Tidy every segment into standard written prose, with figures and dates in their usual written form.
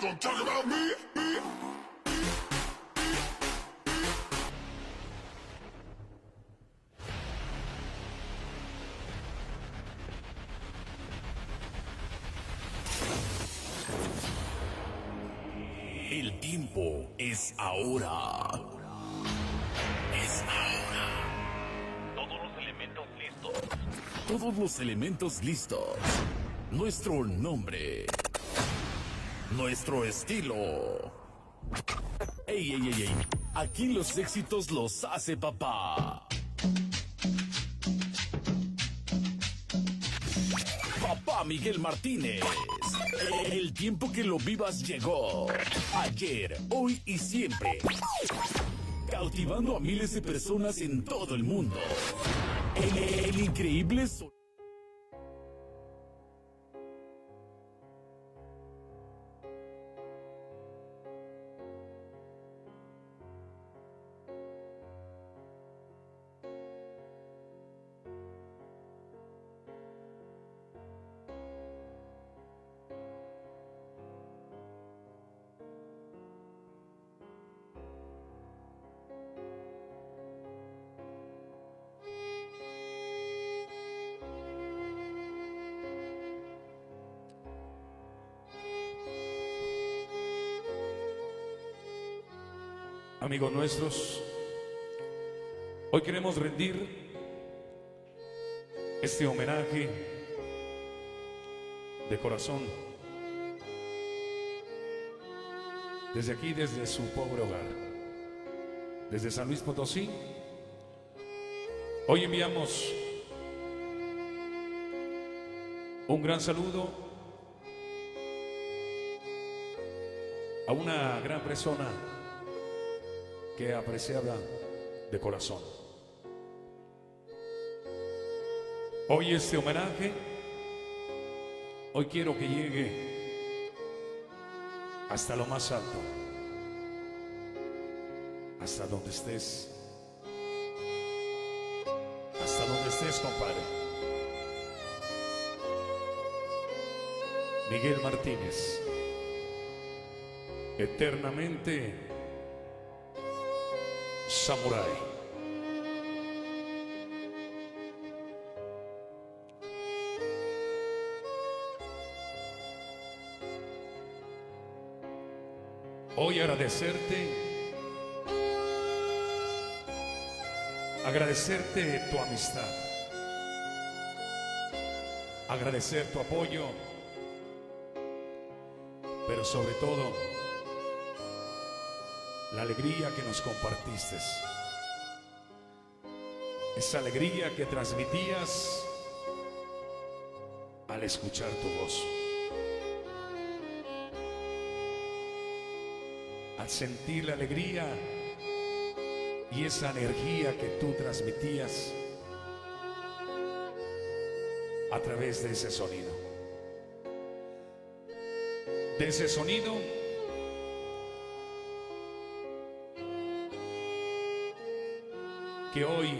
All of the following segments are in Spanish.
Gonna talk about me. El tiempo es ahora. Es ahora. Todos los elementos listos. Todos los elementos listos. Nuestro nombre. Nuestro estilo. Ey, ey, ey, ey. Aquí los éxitos los hace papá. Papá Miguel Martínez. El tiempo que lo vivas llegó. Ayer, hoy y siempre. Cautivando a miles de personas en todo el mundo. El increíble Amigos nuestros, hoy queremos rendir este homenaje de corazón desde aquí, desde su pobre hogar, desde San Luis Potosí. Hoy enviamos un gran saludo a una gran persona que apreciaba de corazón. Hoy este homenaje, hoy quiero que llegue hasta lo más alto, hasta donde estés, compadre. Miguel Martínez, eternamente Samurai. Hoy agradecerte tu amistad, agradecer tu apoyo, pero sobre todo la alegría que nos compartiste, esa alegría que transmitías al escuchar tu voz, al sentir la alegría y esa energía que tú transmitías a través de ese sonido. De ese sonido que hoy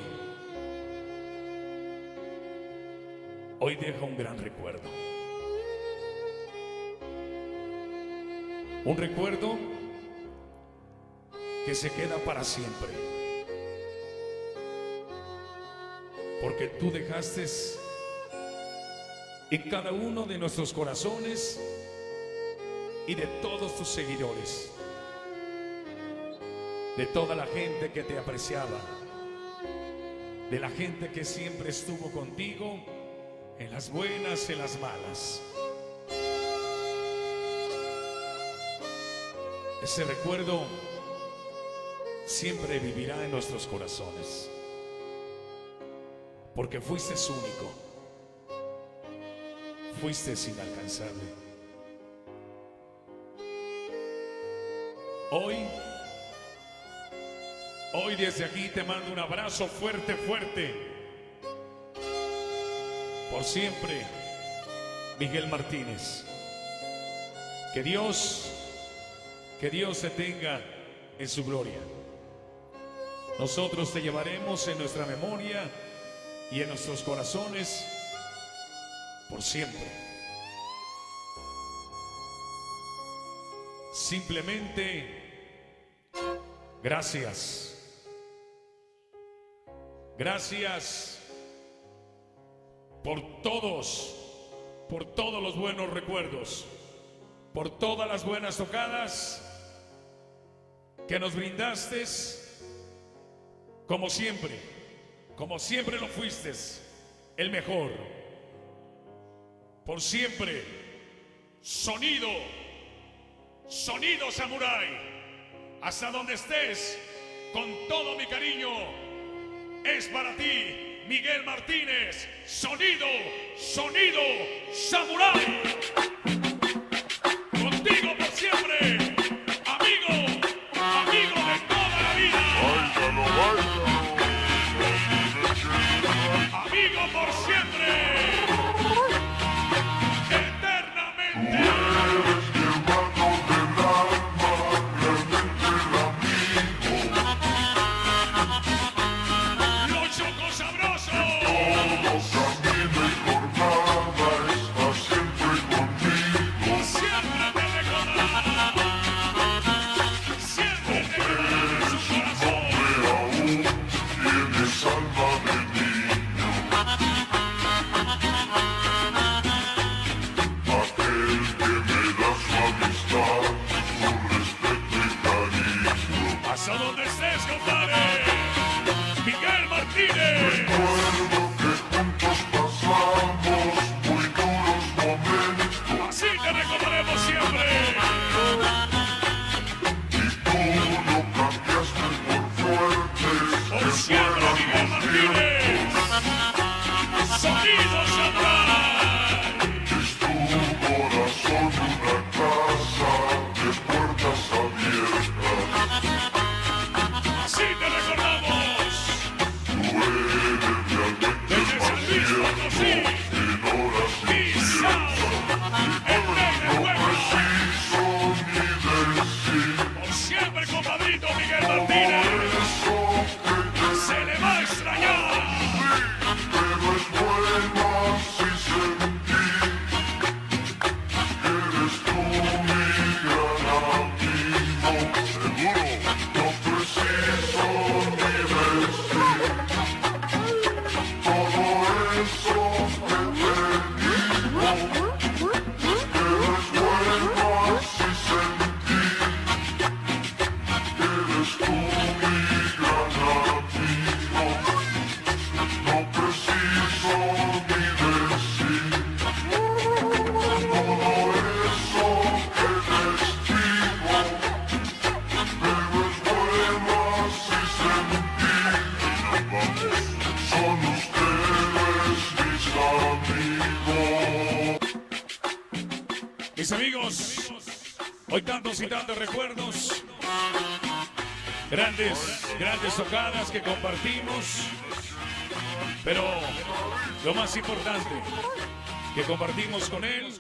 deja un gran recuerdo. Un recuerdo que se queda para siempre. Porque tú dejaste en cada uno de nuestros corazones y de todos tus seguidores, de toda la gente que te apreciaba, de la gente que siempre estuvo contigo en las buenas, en las malas. Ese recuerdo siempre vivirá en nuestros corazones, porque fuiste único, fuiste inalcanzable. Hoy desde aquí te mando un abrazo fuerte, fuerte. Por siempre, Miguel Martínez. Que Dios te tenga en su gloria. Nosotros te llevaremos en nuestra memoria y en nuestros corazones por siempre. simplemente gracias. Gracias por todos los buenos recuerdos, por todas las buenas tocadas que nos brindaste, como siempre lo fuiste, el mejor. Por siempre, sonido Samurai, hasta donde estés, con todo mi cariño, es para ti, Miguel Martínez, sonido Samurai. Contigo por siempre, amigo de toda la vida. Amigo por siempre, eternamente. Hasta donde estés, compadre, Miguel Martínez. Recuerdo que juntos pasamos muy duros momentos. Así te recordaremos siempre. Y tú lo cambiaste por fuertes. Por siempre, Miguel Martínez. Sonido Samurai. Es tu corazón una casa de puertas abiertas. Así te recordamos. Tú eres realmente Desde San Luis Potosí, en horas Pisao, el preciso ni decir. por siempre, compadrito Miguel Martínez. Eso que Se le va a extrañar. pero es bueno así sentir que eres tú mi gran amigo. Seguro, no preciso ni decir todo eso que te digo, pero es bueno así sentir que eres tú mi gran amigo. No preciso ni decir todo eso que describo, pero es bueno así sentir. Son ustedes mis amigos. Mis amigos, hoy tantos y tantos recuerdos, grandes tocadas que compartimos, pero lo más importante, que compartimos con él,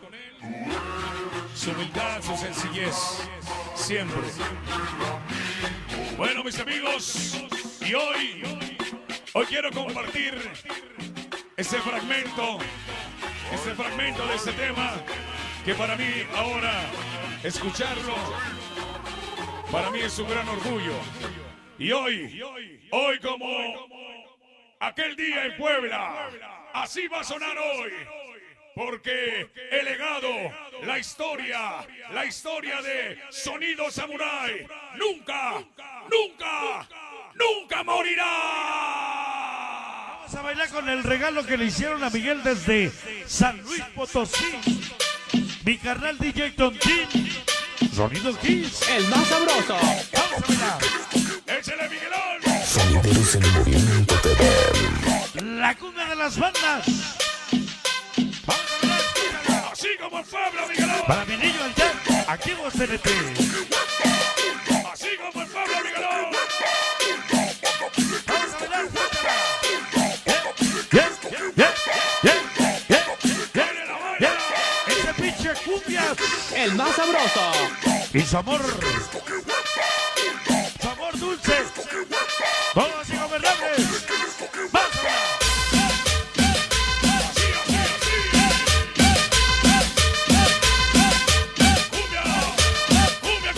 su humildad, su sencillez, siempre. Bueno, mis amigos, y hoy quiero compartir este fragmento de este tema, que para mí ahora, escucharlo, para mí es un gran orgullo. Y hoy como aquel día en Puebla, así va a sonar hoy. Porque el legado, la historia de Sonido Samurai nunca morirá. Vamos a bailar con el regalo que le hicieron a Miguel desde San Luis Potosí. Mi carnal DJ Tontín. Sonidos Kids. El más sabroso. Vamos a bailar. ¡Échale, Miguelón! Sonideros en movimiento TV. La cuna de las bandas. Vamos a bailar. Escúchalo. Así como el pueblo, Miguelón. Para mi niño el Jack, activo CNT. Así como el pueblo, Miguelón. Vamos a bailar, escúchala. Yeah, yeah, yeah, yeah, ¡Viene la baila! ese pinche cumbias. El más sabroso. Y su amor dulce. Todos ingobernables. Vamos a bailar. Así, así, así. ¡Cumbia! ¡Cumbia!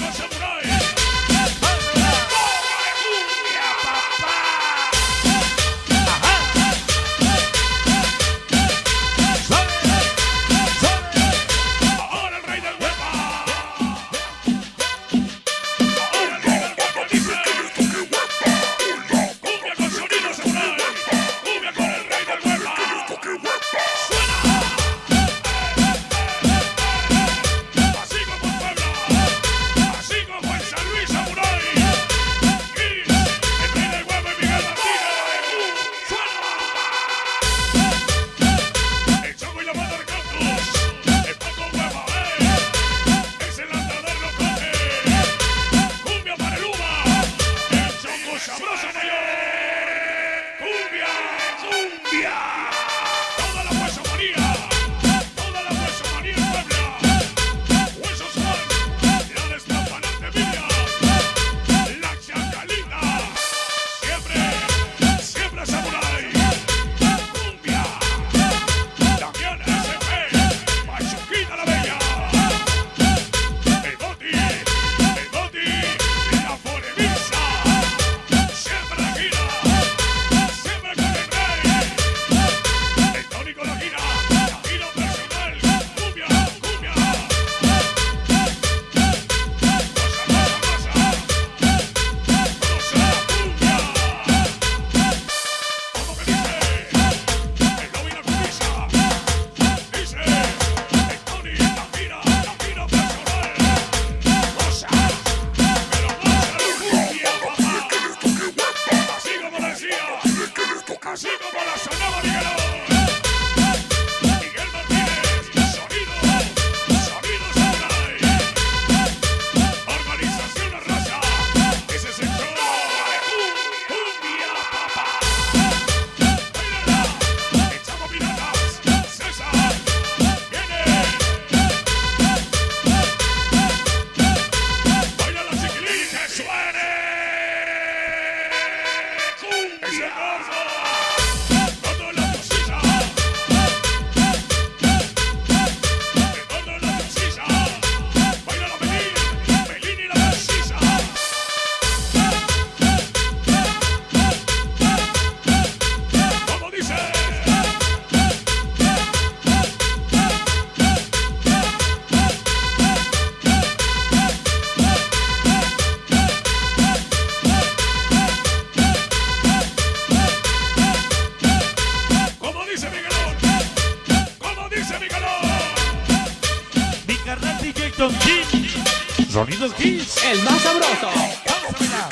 Sonidos Kiss. El más sabroso. Vamos a bailar.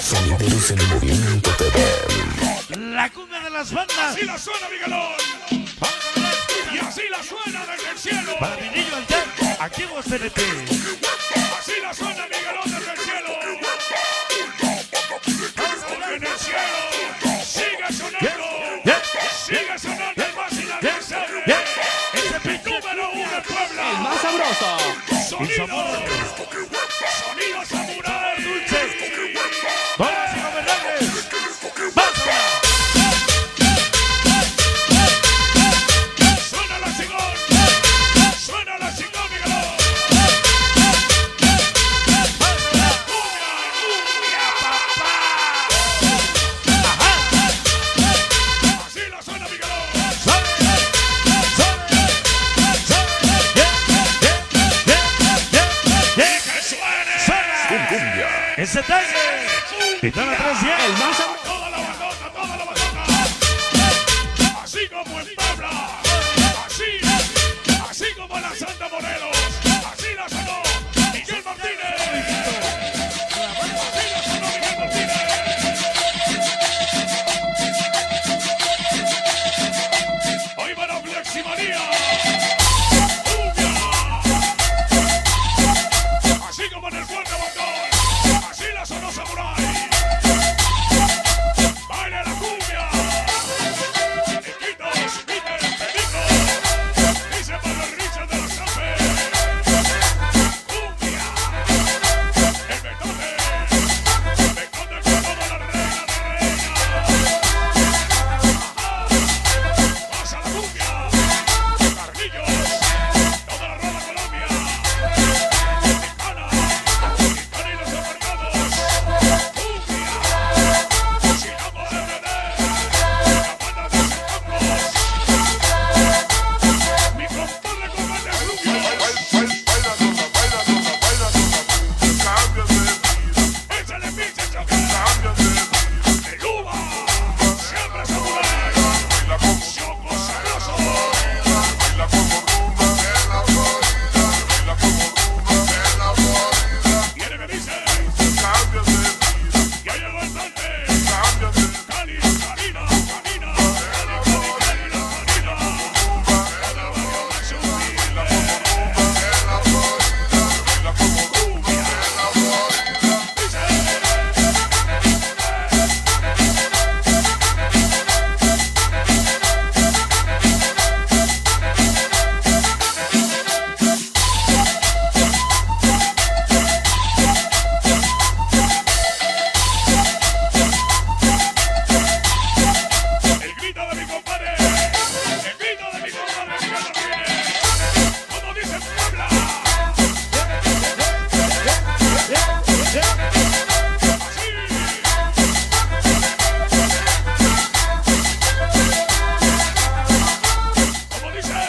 Sonideros en movimiento TV. La cumbia de las bandas. Así la suena Miguelón. Vamos a bailar. Y así la suena desde el cielo. Para mi niño Alter, activo CNT. Así la suena Miguelón desde el cielo. Vamos a Porque bailar. en el cielo sigue sonando. Yeah. Sigue sonando el más inalcanzable. Ese pinche Número uno en Puebla. El más sabroso. Sonido. sabor. Sonido Samurai. Dulce. Vamos y gobernantes. Vamos a bailar. Suena la chingón. Suena la chingón, Miguelón. Cumbia, papá. Así la suena Miguelón. Que suene. Cumbia. Ese tanque. Y están atrás ya. El más sabroso. Toda la bandota, toda la bandota. Así como en Puebla. Así como en la Santa Morelos. Así la sonó Miguel Martínez. Así la sonó Miguel Martínez. Hoy van a Fleximanía. Cumbia. Así como en el Fuerte Botón. Así la sonó Samurai. Baila la cumbia. Chiquitos, Peter, Perico. Dice para el Richard de la Sape. Cumbia. El Becote. Becote con toda la reina de reina. Pasa la cumbia. Carrillos. Toda la rola Colombia. Mexicana. Mexicana y los aparcados. Cumbia. Sigamos RD. La banda de Secamos. Mi compadre comanda Rubio. Échale pinche choque. El uva. Siempre Samurai. Choco sabroso. Viene me dice. Ya llegó el Dante. Cali, Karina, Karina. Cali, Karina, Karina. Cada barrio más humilde. Cumbia. Dice. El grito de mi compadre. El grito de mi compadre Miguel Martínez. Como dice Puebla. Como dice.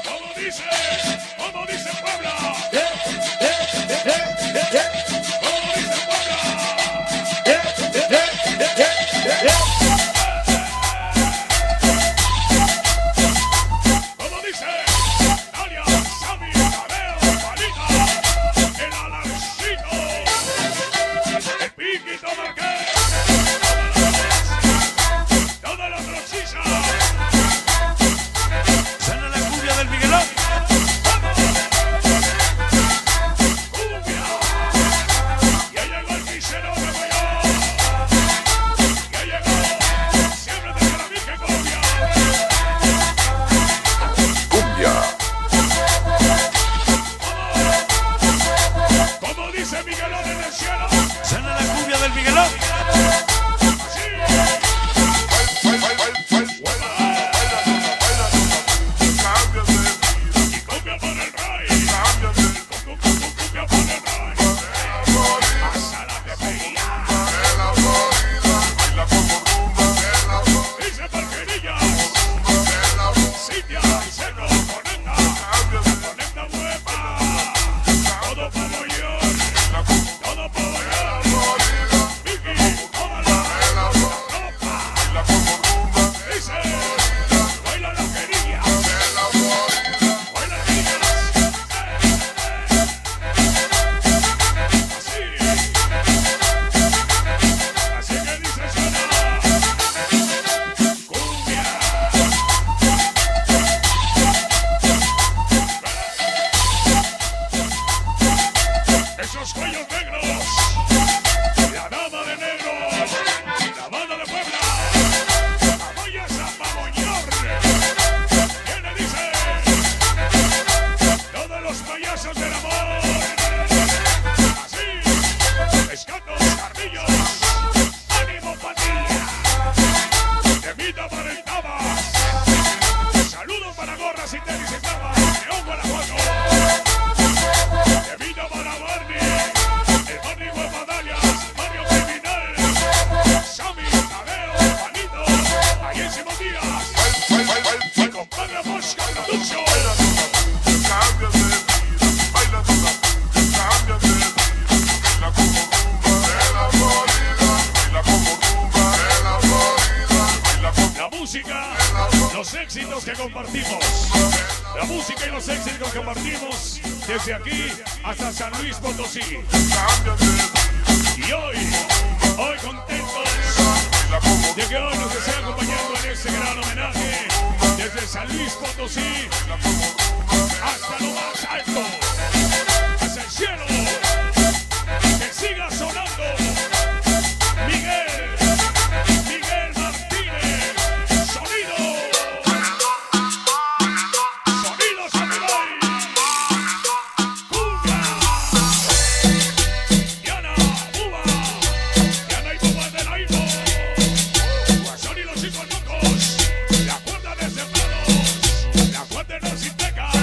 Como dice. Como dice Puebla. Como dice Puebla. Como dice Dalia, Sammy, Tadeo, Juanita, el Alarcito, el Piquito Marqués, toda la trochisa. Suena la cumbia del Miguelón. Cumbia. Ya llegó el quisero de Guayó. Ya llegó. Siempre te la Virgen Colombia. Cumbia. Como dice Miguelón en el cielo. Suena la cumbia del Miguelón. Y cumbia para el rey. Cumbia para el rey. Hasta la tepería. Dice Parquerillas. Cintia, Seco, conecta huepa. Todo para Nueva York. Todo para esos cuellos negros, la dama de negro, la banda de Puebla, apoya esa Mamoñor. ¿Quién le dice? Todos los payasos del amor. Así, pescados, carrillos, ánimo pandilla. Temita para el Tabas. Saludos para gorras y tenis y tabas. León Guanajuato. Temita para Barney. El Barney Guapadalias. Mario Criminal. Sammy, Tadeo, Juanito. Ahí en Simón Díaz. El compadre Mosca Producción. Cambia de vida, baila tu cambia de vida, baila como rumba de la Florida, baila como rumba de la Florida, baila como La música, los éxitos que compartimos. La música y los éxitos que compartimos desde aquí hasta San Luis Potosí. cambia de vida, Y hoy contentos baila como de que hoy nos esté acompañando en este gran homenaje desde San Luis Potosí hasta lo más alto, hasta el cielo. Que siga sonando Miguel Martínez. Sonido Samurai. Cumbia. Diana Buba. Diana y Buba de la Ivo. Guasón y los chicos locos. La cuerda de sembrados. La cuerda de los Aztecas.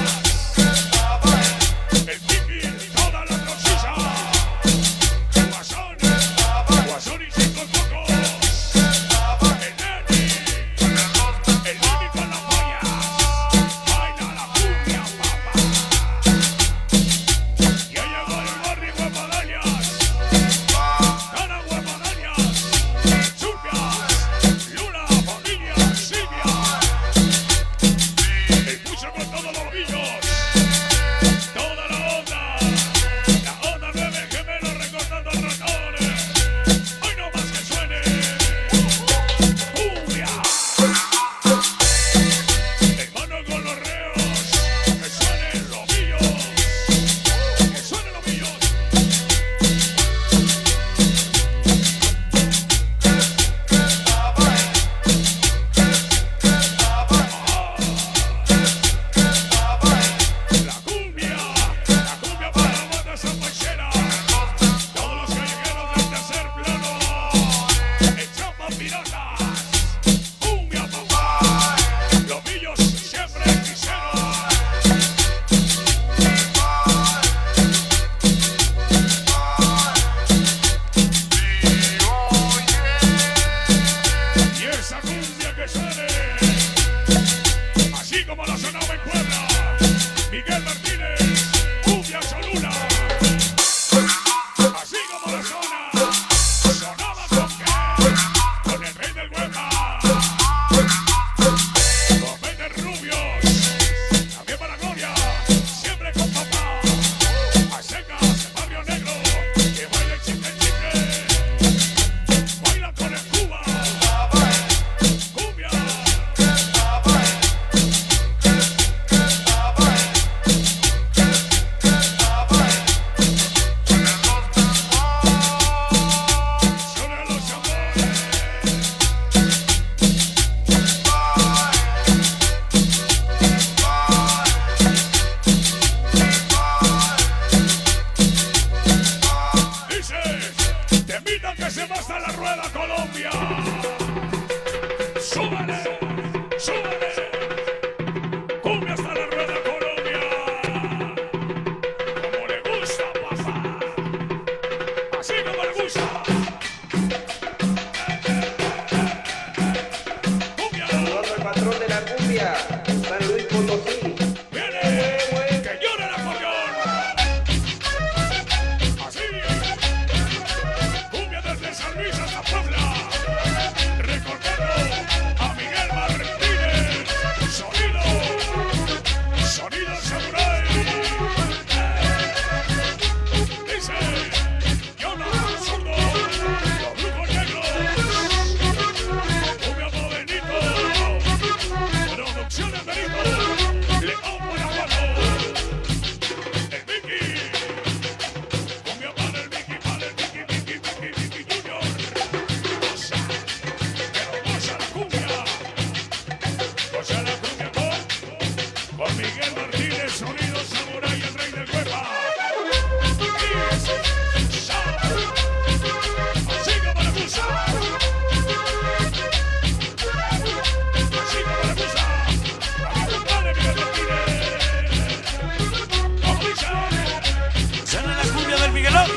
Miguelón.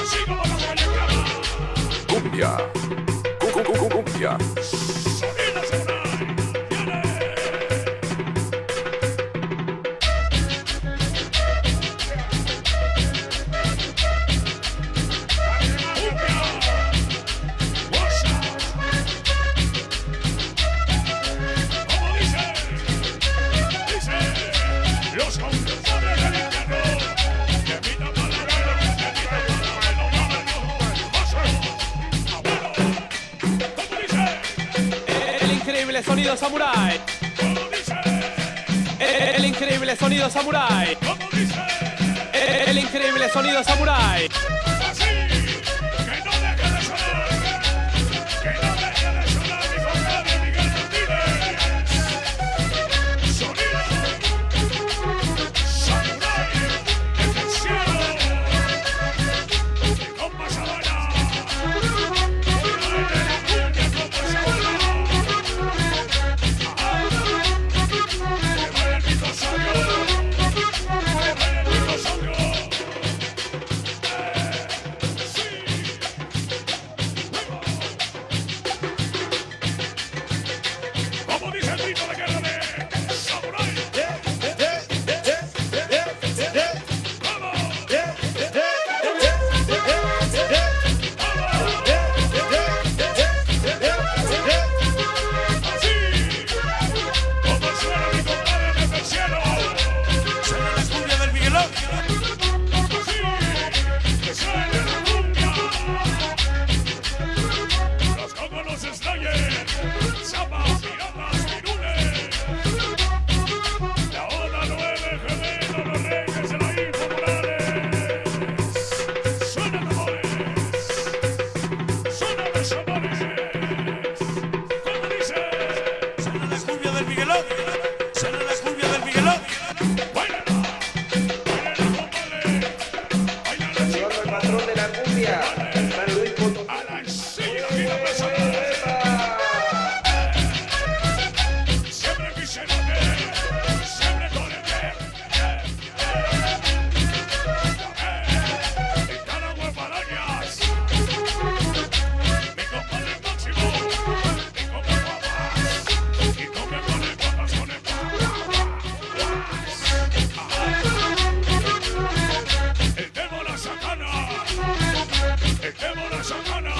Así como la guayacaba. Cumbia. Cumbia. Sonido Samurai. Viene. Cumbia. Washa. Como dice, los conductores del infierno. Que evita palabras, que evita palabras, no mames, no. Oso. Abuelo. Como dice, El increíble sonido samurai. como dice, El increíble sonido samurai. como dice. El increíble sonido samurai. Así, que no deje de sonar, que no deje de sonar mi compadre Miguel Martínez. Sonido Samurai desde el cielo, y con más sabana, de la cumbia con más sabana. Que baile el mitosaurio, que baile el mitosaurio. Como dice el grito de guerra de Samurai. ¡Vamos! Así, como suena mi compadre desde el cielo. Suena la cumbia del Miguelón. Así, que suene la cumbia. Los congos, los Slayer, Zapas, Piratas, Pirules. La Ola 9, Gemelo, los Reyes de la Info Morales. Suena tambores, suena los amores. Como dice, Suena la cumbia del Miguelón. Suena la cumbia del Miguelón. bailala, bailala, compadre. Bailala, Soy el chica, patrón de la cumbia, San Luis Potosí. a la enseña aquí la persona. Siempre quise siempre con el pie. En cada huevo arañas. Mi compadre máximo. Y come guapas. Y come con el guapas con el El demo la sacana. El demo la sacana.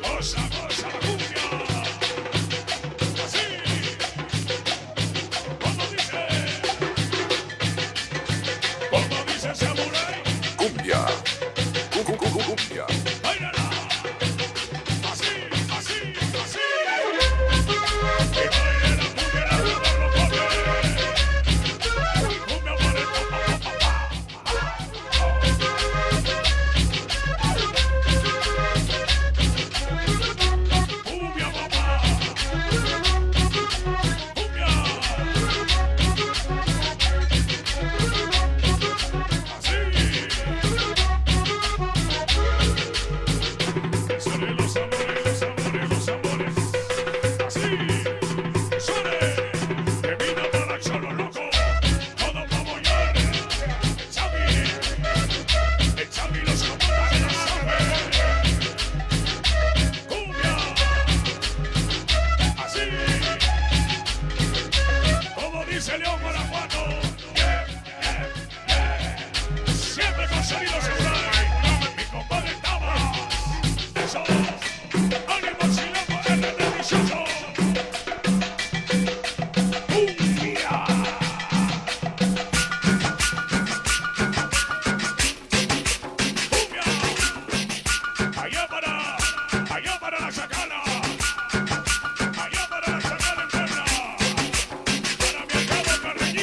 Goza, goza la cumbia. Así. Como dice Samurai, Cumbia. Cumbia. bailala. Así, así, así. Que baile la cumbia, la cumbia lo come. Y cumbia por el pa, pa, pa, pa, cumbia, papá. Cumbia. Así. Que suenen los amores, los amores, los amores. Así. Que suene. Que vino para el cholo loco. Todo para apoyar. El Xavi los comanda de la sangre. Cumbia. Así. Como dice León Guanajuato. Siempre con sonido samurai. Mi compadre Tabas. Eso. Ánimo chileno, el delicioso. Cumbia. Cumbia. Allá para la chacala. Allá para la chacala interna. Para mi acabo Carreño.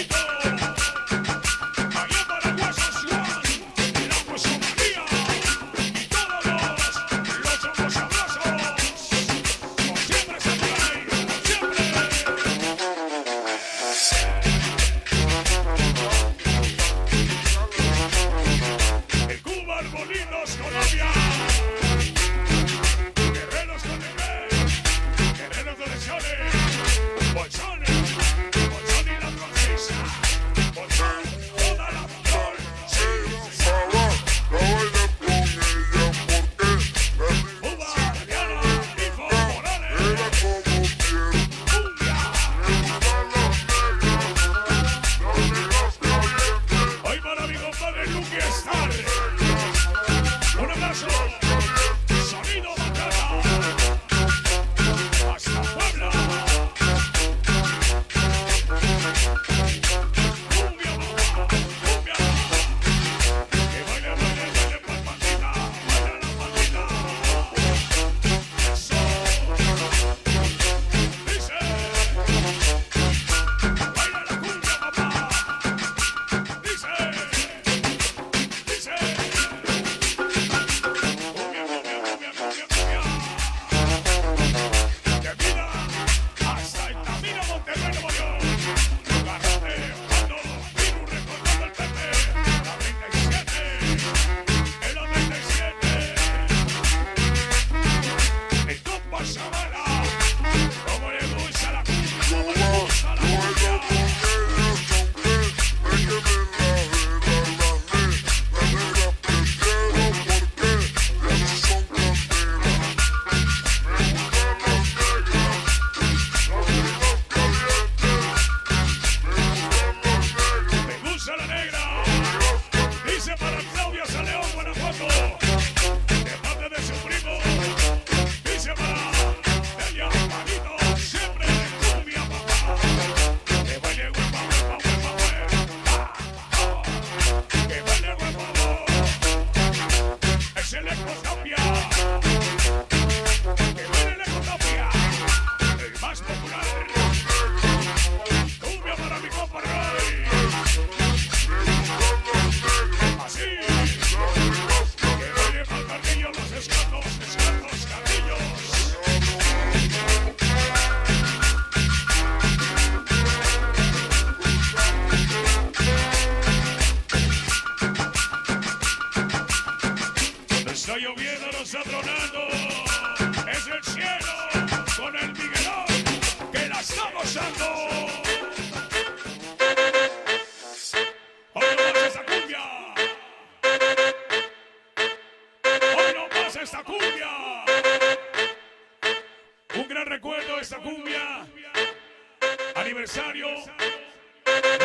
aniversario.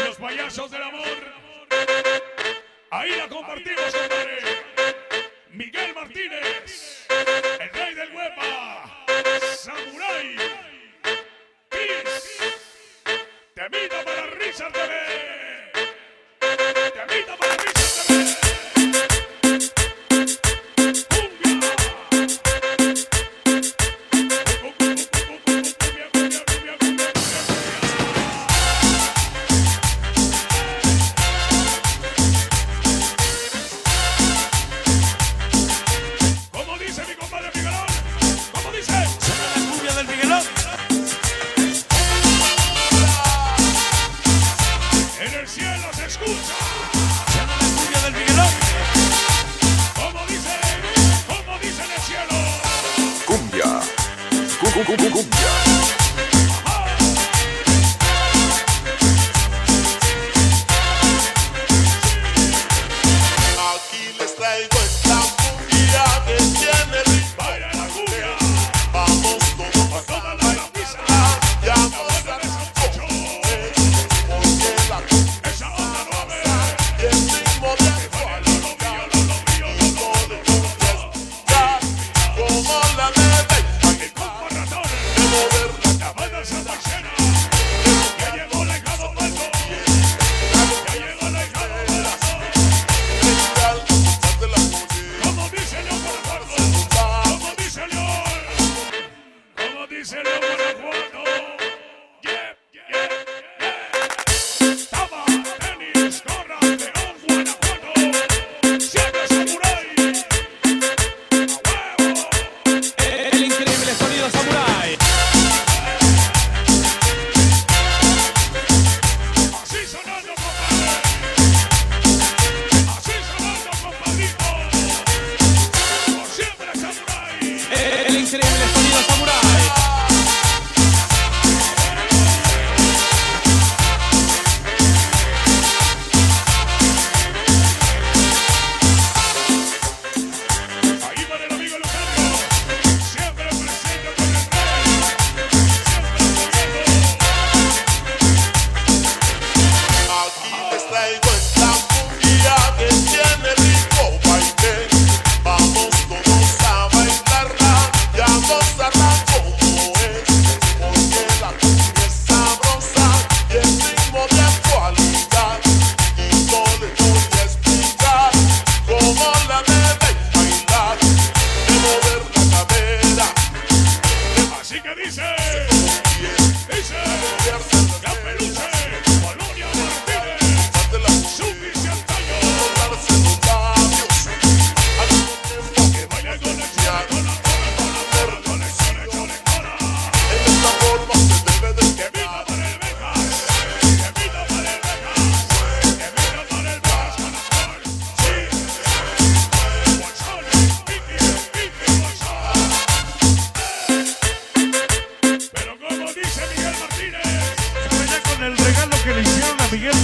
Los payasos del amor. Ahí la compartimos, compadre. Miguel Martínez, el rey del huepa, Samurai, Kiss, temita para Richard TV, temita para Richard TV.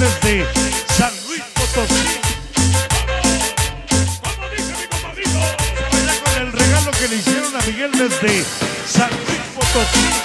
Desde San Luis Potosí. ¿Cómo dice mi compadrito? Vaya con el regalo que le hicieron a Miguel desde San Luis Potosí.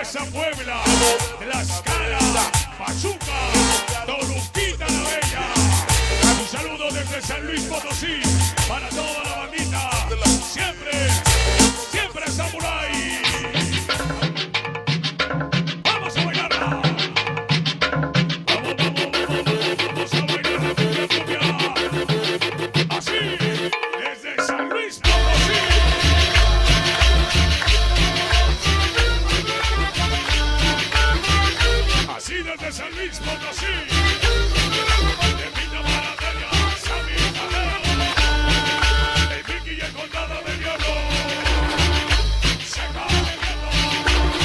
hasta Puebla, Tlaxcala, Pachuca, Toluquita la Bella. Un saludo desde San Luis Potosí para toda la bandita. Siempre, siempre Samurai. Vamos a bailarla. Vamos, vamos a bailar la cumbia. Así, desde San Luis Potosí. Así desde San Luis Potosí. De Villa Maratalla, Sammy Jaleo, el Vicky y el Condado de Diablo. Seca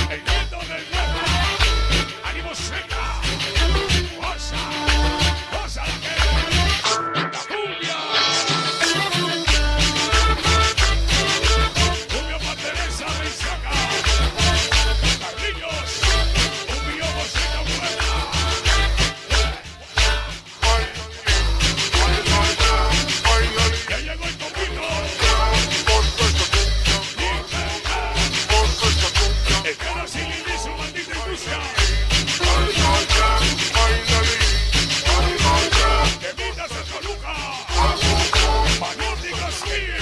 el viento del huevo. Ánimo seca. Goza, goza la que la cumbia. Cumbia para Teresa Mensaca. Carrillos, un millón música buena. Ya llegó el copito. El cara sin inicio, maldita industria. Que mitas el Toluca. Panotti Castillo.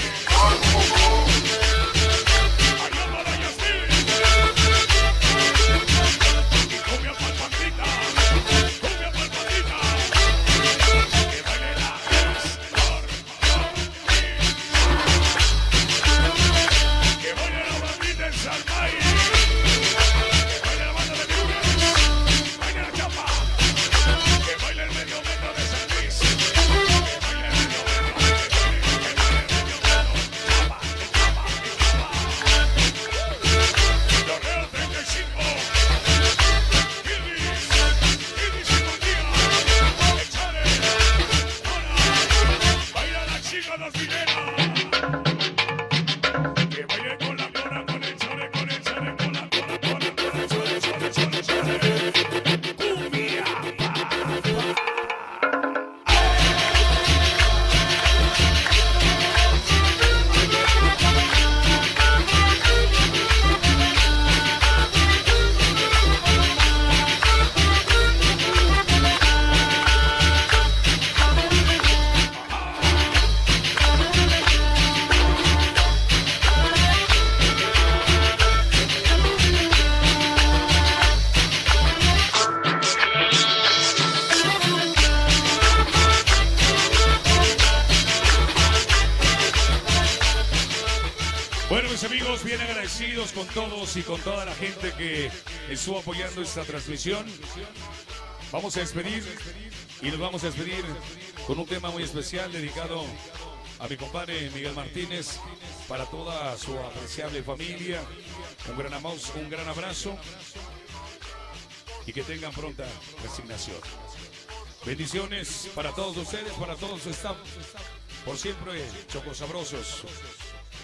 Ayala la Yasmin. Y cumbia pa'l pandita. Cumbia pa'l pandita. Que baile la que baile la bandita en Salmay. Que baile la banda de Virugas. Baile la chapa. Que baile el medio metro de San Luis. Que baile el medio metro. Que baile el medio metro. Chapa, chapa, chapa. Los Real 35. Kidis. Kidis y Mondía. Echale. Hola. Baila la chica dos mineras. Que baile con la cora, con el chore, con el chore, con la cora, con el chore, chore, chore, chore, chore. Cumbia, Bueno, mis amigos, bien agradecidos con todos y con toda la gente que estuvo apoyando esta transmisión. Vamos a despedir y nos vamos a despedir con un tema muy especial dedicado a mi compadre Miguel Martínez, para toda su apreciable familia. Un gran abrazo y que tengan pronta resignación. Bendiciones para todos ustedes, para todo su staff. Por siempre, Chocos Sabrosos.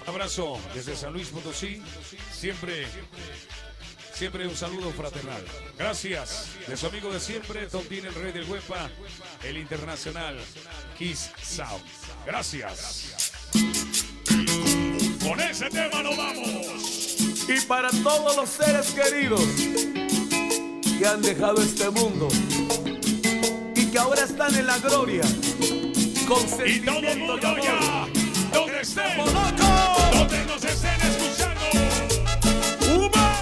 Un abrazo desde San Luis Potosí, siempre un saludo fraternal. Gracias de su amigo de siempre, Tontín, el rey del Huepa, el internacional Kiss Sound. Gracias. Con ese tema nos vamos. Y para todos los seres queridos que han dejado este mundo y que ahora están en la gloria, con Y todo el sentimiento de mundo amor. ya, donde estén, ¡Monaco! donde nos estén escuchando.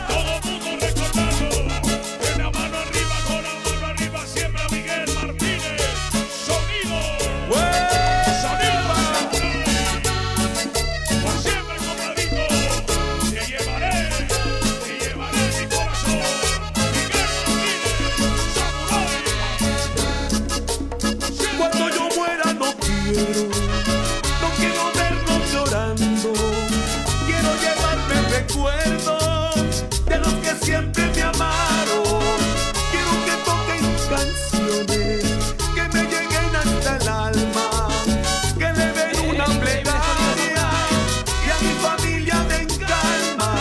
Todo el mundo recordando. Con la mano arriba, siempre a Miguel Martínez. Sonido. Sonido. Por siempre, compadrito. Te llevaré en mi corazón. Miguel Martínez, Samurai. Cuando yo muera no quiero vernos llorando. Quiero llevarme recuerdos de los que siempre me amaron. Quiero que toquen canciones que me lleguen hasta el alma, que le den una plegaria y a mi familia den calma.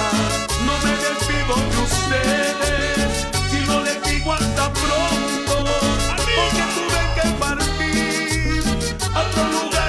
No me despido de ustedes, sino les digo hasta pronto, porque tuve que partir a otro lugar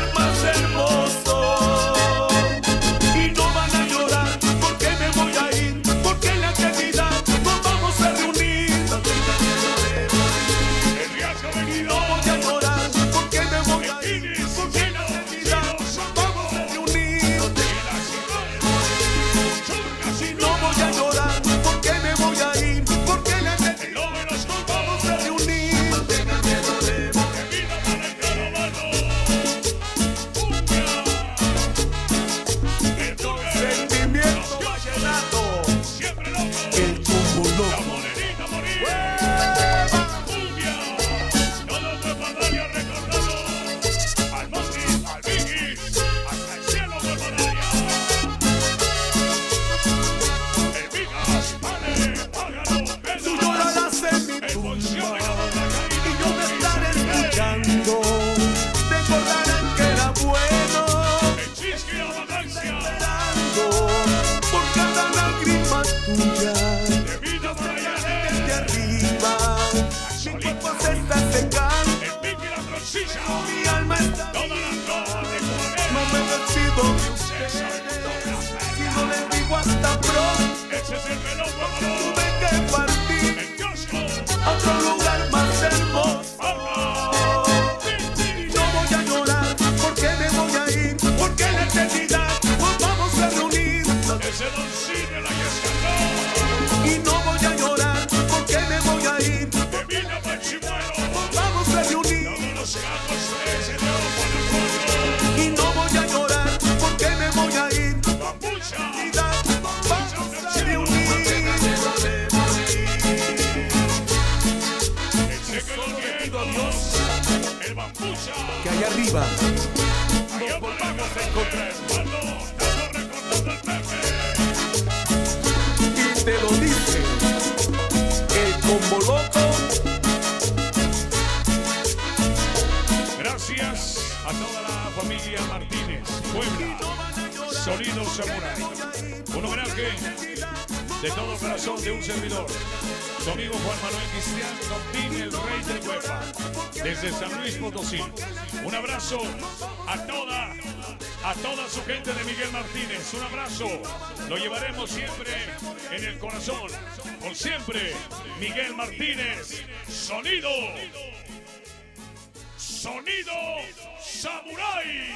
alma está Toda la tropa de no me despido de ustedes. Si no les digo hasta pronto, Ese es el reloj, por favor. tuve que partir El kiosco. a otro lugar más hermoso. No voy a llorar porque me voy a ir, porque en la eternidad nos vamos a reunir. Ese Don Cine la escaló. Y no voy a llorar porque me voy a ir, De Villa Pachimuelo. nos vamos a reunir. Todos los gatos ese de oro por el fondo. Y no voy a llorar porque me voy a ir, Bambucha. vamos a reunir. El seco del viento. El bambucha. Que allá arriba Allá volvamos a encontrar. Cuando estamos recordando el Pepe. y te lo dice el combo loco. Gracias a toda la familia Martínez, Puebla, Sonido Samurai. Un homenaje de todo corazón de un servidor, su amigo Juan Manuel Cristian Contín, el rey del huepa, desde San Luis Potosí. Un abrazo a toda su gente de Miguel Martínez. Un abrazo, lo llevaremos siempre en el corazón. Por siempre, Miguel Martínez, Sonido Samurai.